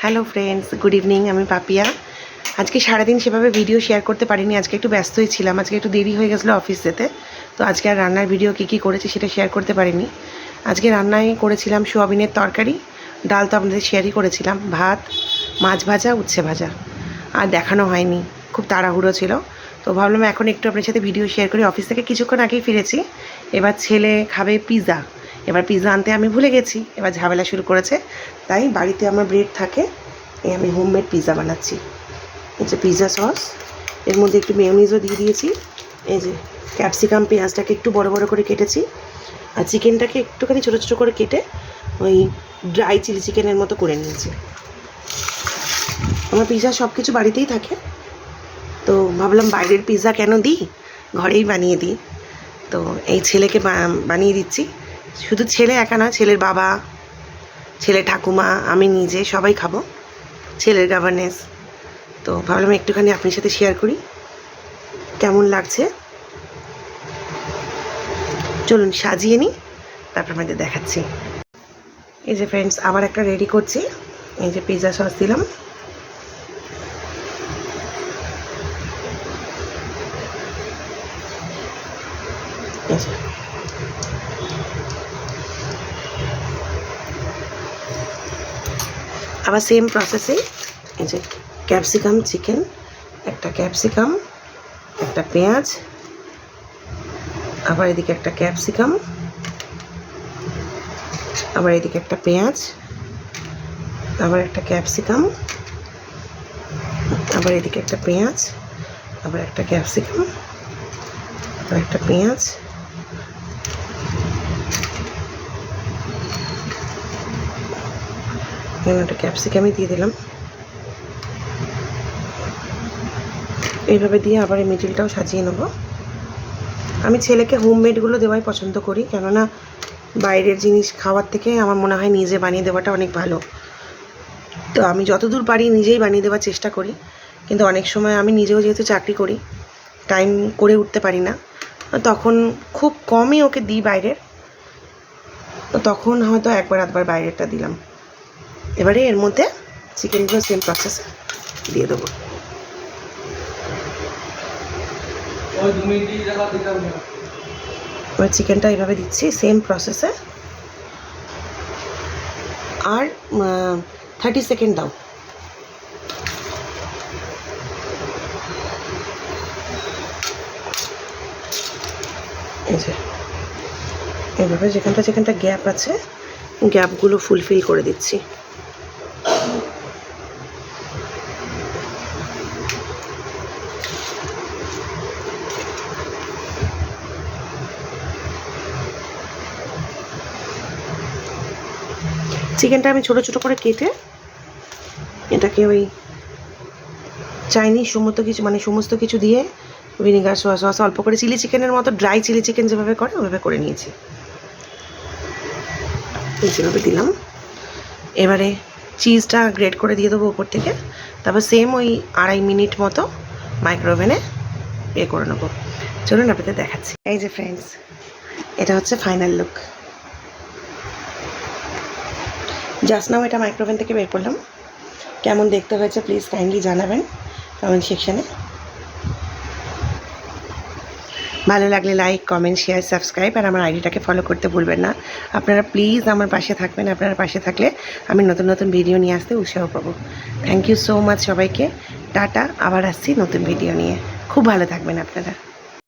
Hello friends, good evening. আমি পাপিয়া। আজকে সারাদিন সেভাবে ভিডিও শেয়ার করতে পারিনি, আজকে একটু ব্যস্তই ছিলাম, আজকে একটু দেরি হয়ে গেছিলো অফিস যেতে। তো আজকে আর রান্নার ভিডিও কী করেছি সেটা শেয়ার করতে পারিনি। আজকে রান্নায় করেছিলাম সোয়াবিনের তরকারি, ডাল তো আপনাদের শেয়ারই করেছিলাম, ভাত, মাছ ভাজা, উচ্ছে ভাজা। আর দেখানো হয়নি, খুব তাড়াহুড়ো ছিল। তো ভাবলাম এখন একটু আপনার সাথে ভিডিও শেয়ার করি। অফিস থেকে কিছুক্ষণ আগেই ফিরেছি। এবার ছেলে খাবে পিৎজা। এবার পিৎজা আনতে আমি ভুলে গেছি, এবার ঝামেলা শুরু করেছে। তাই বাড়িতে আমার ব্রেড থাকে, আমি হোমমেড পিৎজা বানাচ্ছি। এই যে পিৎজা সস, এর মধ্যে একটু মেয়োনিজও দিয়ে দিয়েছি। এই যে ক্যাপসিকাম, পেঁয়াজটাকে একটু বড় বড় করে কেটেছি, আর চিকেনটাকে একটুখানি ছোটো ছোটো করে কেটে ওই ড্রাই চিলি চিকেনের মতো করে নিয়েছি। আমার পিৎজা সব কিছু বাড়িতেই থাকে, তো ভাবলাম বাইরের পিৎজা কেন দিই, ঘরেই বানিয়ে দিই। তো এই ছেলেকে বানিয়ে দিচ্ছি। শুধু ছেলে একা নয়, ছেলের বাবা, ছেলে ঠাকুমা, আমি নিজে সবাই খাবো, ছেলের গাভারনেস। তো ভাবলাম একটুখানি আপনার সাথে শেয়ার করি কেমন লাগছে। চলুন সাজিয়ে নিই, তারপর আমাদের দেখাচ্ছি। এই যে ফ্রেন্ডস, আবার একটা রেডি করছি। এই যে পিৎজা সস দিলাম, আবার সেম প্রসেসে এই যে ক্যাপসিকাম চিকেন, একটা ক্যাপসিকাম, একটা পেঁয়াজ, আবার এদিকে একটা ক্যাপসিকাম, আবার এদিকে একটা পেঁয়াজ, আবার একটা ক্যাপসিকাম, আবার এদিকে একটা পেঁয়াজ, আবার একটা ক্যাপসিকাম, আবার একটা পেঁয়াজ, একটা ক্যাপসিকামই দিয়ে দিলাম। এইভাবে দিয়ে আবার এই মিডিলটাও সাজিয়ে নেব। আমি ছেলেকে হোমমেডগুলো দেওয়াই পছন্দ করি, কেননা বাইরের জিনিস খাওয়ার থেকে আমার মনে হয় নিজে বানিয়ে দেওয়াটা অনেক ভালো। তো আমি যতদূর পারি নিজেই বানিয়ে দেওয়ার চেষ্টা করি, কিন্তু অনেক সময় আমি নিজেও যেহেতু চাকরি করি, টাইম করে উঠতে পারি না, তখন খুব কমই ওকে দিই বাইরের। তো তখন হয়তো একবার আধবার বাইরেরটা দিলাম। এবারে এর মধ্যে চিকেনগুলো সেম প্রসেসে দিয়ে দেবো। এবার চিকেনটা এইভাবে দিচ্ছি সেম প্রসেসে, আর 30 সেকেন্ড দাও। এই যে এইভাবে যেখানটা গ্যাপ আছে, গ্যাপগুলো ফুলফিল করে দিচ্ছি। চিকেনটা আমি ছোটো ছোটো করে কেটে এটাকে ওই চাইনিজ সমস্ত কিছু দিয়ে ভিনিগার সোয়া সস অল্প করে, চিলি চিকেনের মতো ড্রাই চিলি চিকেন যেভাবে করে ওইভাবে করে নিয়েছি। যেভাবে দিলাম, এবারে চিজটা গ্রেট করে দিয়ে দেবো উপর থেকে। তারপর সেম ওই 2.5 মিনিট মতো মাইক্রোওভেনে করে নেবো। চলুন আপনাদের দেখাচ্ছি। এই যে ফ্রেন্ডস, এটা হচ্ছে ফাইনাল লুক। জাস্ট নাও এটা মাইক্রোওভেন থেকে বের করলাম। কেমন দেখতে হয়েছে প্লিজ কাইন্ডলি জানাবেন কমেন্ট সেকশানে। ভালো লাগলে লাইক, কমেন্ট, শেয়ার, সাবস্ক্রাইব, আর আমার আইডিটাকে ফলো করতে ভুলবেন না। আপনারা প্লিজ আমার পাশে থাকবেন, আপনারা পাশে থাকলে আমি নতুন নতুন ভিডিও নিয়ে আসতে উৎসাহ পাবো। থ্যাংক ইউ সো মাচ সবাইকে। টাটা, আবার আসছি নতুন ভিডিও নিয়ে। খুব ভালো থাকবেন আপনারা।